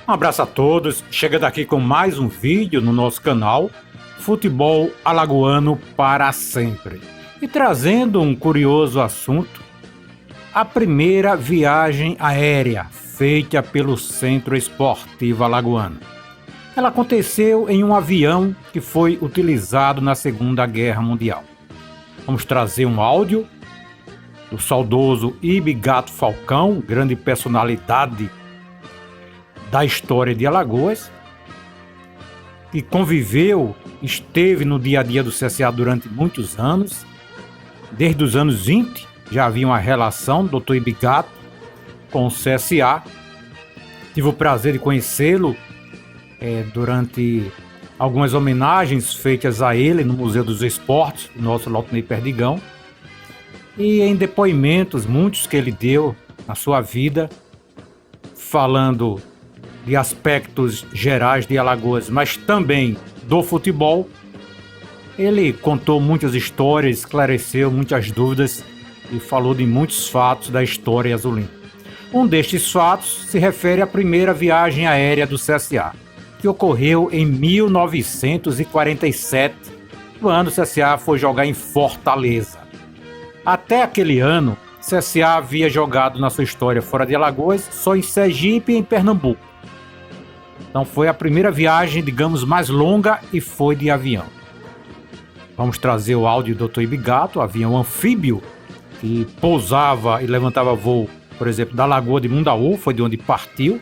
Um abraço a todos, chega daqui com mais um vídeo no nosso canal Futebol Alagoano para sempre. E trazendo um curioso assunto, a primeira viagem aérea feita pelo Centro Esportivo Alagoano. Ela aconteceu em um avião que foi utilizado na Segunda Guerra Mundial. Vamos trazer um áudio do saudoso Ibigato Falcão, grande personalidade da história de Alagoas, que conviveu, esteve no dia a dia do CSA durante muitos anos. Desde os anos 20 já havia uma relação do Dr. Ibigato com o CSA. Tive o prazer de conhecê-lo durante algumas homenagens feitas a ele no Museu dos Esportes, do nosso Lautonei Perdigão, e em depoimentos muitos que ele deu na sua vida, falando de aspectos gerais de Alagoas, mas também do futebol. Ele contou muitas histórias, esclareceu muitas dúvidas e falou de muitos fatos da história azulina. Um destes fatos se refere à primeira viagem aérea do CSA, que ocorreu em 1947, quando o CSA foi jogar em Fortaleza. Até aquele ano, o CSA havia jogado na sua história fora de Alagoas, só em Sergipe e em Pernambuco. Então foi a primeira viagem, digamos, mais longa e foi de avião. Vamos trazer o áudio do Dr. Ibigato, avião anfíbio, que pousava e levantava voo, por exemplo, da Lagoa de Mundaú, foi de onde partiu.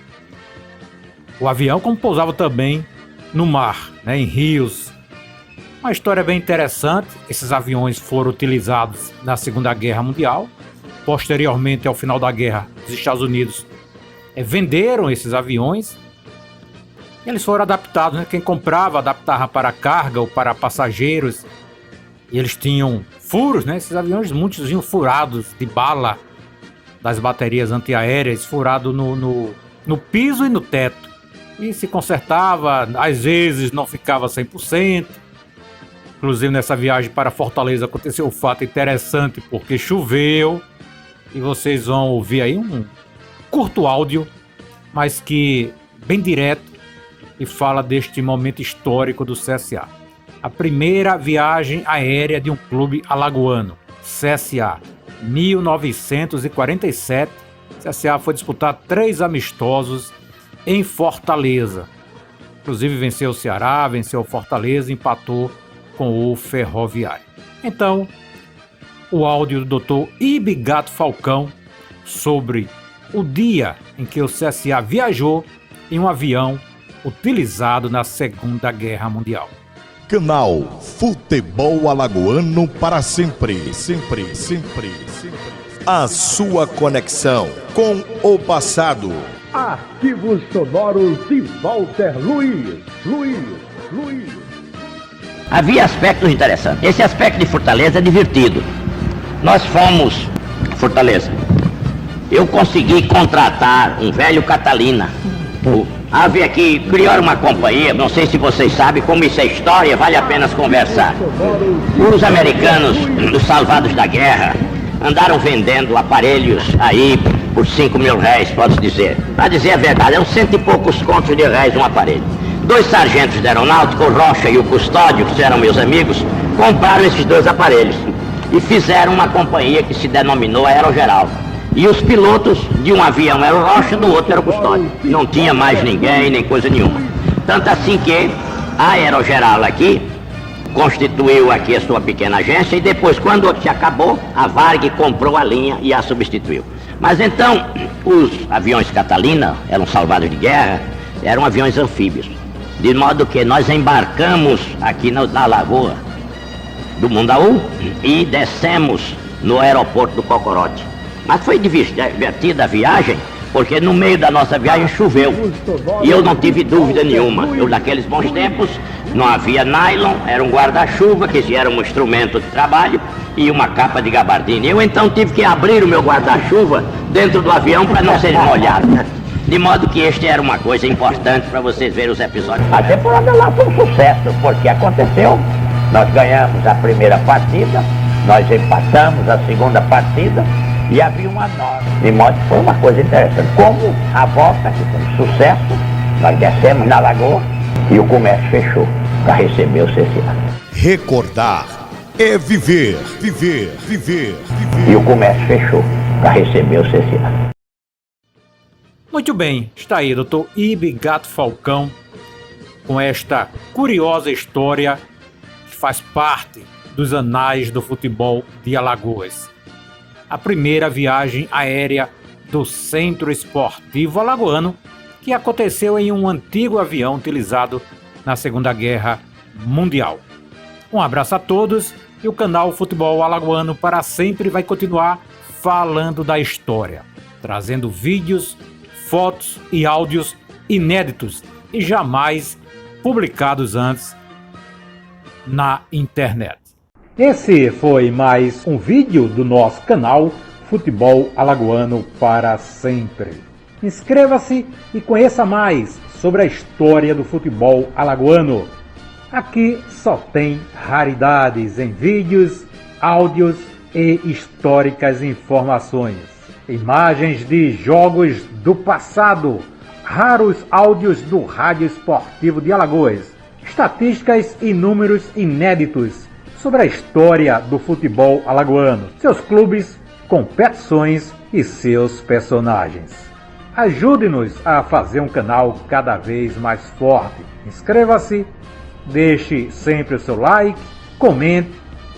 O avião, como pousava também no mar, em rios. Uma história bem interessante. Esses aviões foram utilizados na Segunda Guerra Mundial. Posteriormente, ao final da guerra, os Estados Unidos venderam esses aviões. Eles foram adaptados, quem comprava adaptava para carga ou para passageiros. E eles tinham furos, esses aviões, muitos vinham furados de bala das baterias antiaéreas, furado no piso e no teto. E se consertava, às vezes não ficava 100%. Inclusive nessa viagem para Fortaleza aconteceu um fato interessante, porque choveu. E vocês vão ouvir aí um curto áudio, mas que bem direto, e fala deste momento histórico do CSA. A primeira viagem aérea de um clube alagoano, CSA, 1947. CSA foi disputar 3 amistosos em Fortaleza. Inclusive venceu o Ceará, venceu o Fortaleza, empatou com o Ferroviário. Então, o áudio do Dr. Ibigato Falcão sobre o dia em que o CSA viajou em um avião utilizado na Segunda Guerra Mundial. Canal Futebol Alagoano para sempre, sempre, sempre, sempre. A sua conexão com o passado. Arquivos sonoros de Walter Luiz. Havia aspectos interessantes. Esse aspecto de Fortaleza é divertido. Nós fomos a Fortaleza. Eu consegui contratar um velho Catalina. Havia aqui, criaram uma companhia, não sei se vocês sabem, como isso é história, vale a pena conversar. Os americanos, os salvados da guerra, andaram vendendo aparelhos aí por 5 mil reais, pode dizer. Para dizer a verdade, eram 100 e poucos contos de reais um aparelho. 2 sargentos da aeronáutica, o Rocha e o Custódio, que eram meus amigos, compraram esses 2 aparelhos e fizeram uma companhia que se denominou Aerogeral. E os pilotos de um avião era o Rocha, do outro era o Custódio. Não tinha mais ninguém, nem coisa nenhuma. Tanto assim que a Aerogeral aqui constituiu aqui a sua pequena agência e depois, quando se acabou, a Varg comprou a linha e a substituiu. Mas então, os aviões Catalina eram salvados de guerra, eram aviões anfíbios. De modo que nós embarcamos aqui na Lagoa do Mundaú e descemos no aeroporto do Cocorote. Mas foi divertida a viagem, porque no meio da nossa viagem choveu. E eu não tive dúvida nenhuma. Eu, naqueles bons tempos, não havia nylon, era um guarda-chuva, que era um instrumento de trabalho, e uma capa de gabardina. Eu então tive que abrir o meu guarda-chuva dentro do avião para não ser molhado. De modo que este era uma coisa importante para vocês verem os episódios. A temporada lá foi um sucesso, porque aconteceu, nós ganhamos a primeira partida, nós empatamos a segunda partida, e havia uma nova. De modo que foi uma coisa interessante. Como a volta, que foi um sucesso, Nós descemos na lagoa e o comércio fechou para receber o CCA. Recordar é viver, viver, viver, viver. E o comércio fechou para receber o CCA. Muito bem, está aí Dr. Ibe Gato Falcão com esta curiosa história que faz parte dos anais do futebol de Alagoas. A primeira viagem aérea do Centro Esportivo Alagoano, que aconteceu em um antigo avião utilizado na Segunda Guerra Mundial. Um abraço a todos e o canal Futebol Alagoano para sempre vai continuar falando da história, trazendo vídeos, fotos e áudios inéditos e jamais publicados antes na internet. Esse foi mais um vídeo do nosso canal Futebol Alagoano para sempre. Inscreva-se e conheça mais sobre a história do futebol alagoano. Aqui só tem raridades em vídeos, áudios e históricas informações. Imagens de jogos do passado, raros áudios do Rádio Esportivo de Alagoas, estatísticas e números inéditos sobre a história do futebol alagoano, seus clubes, competições e seus personagens. Ajude-nos a fazer um canal cada vez mais forte. Inscreva-se, deixe sempre o seu like, comente,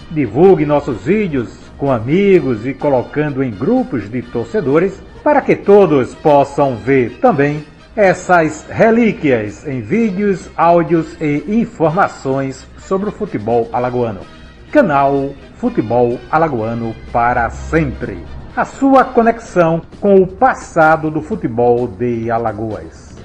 divulgue nossos vídeos com amigos e colocando em grupos de torcedores para que todos possam ver também essas relíquias em vídeos, áudios e informações sobre o futebol alagoano. Canal Futebol Alagoano para sempre. A sua conexão com o passado do futebol de Alagoas.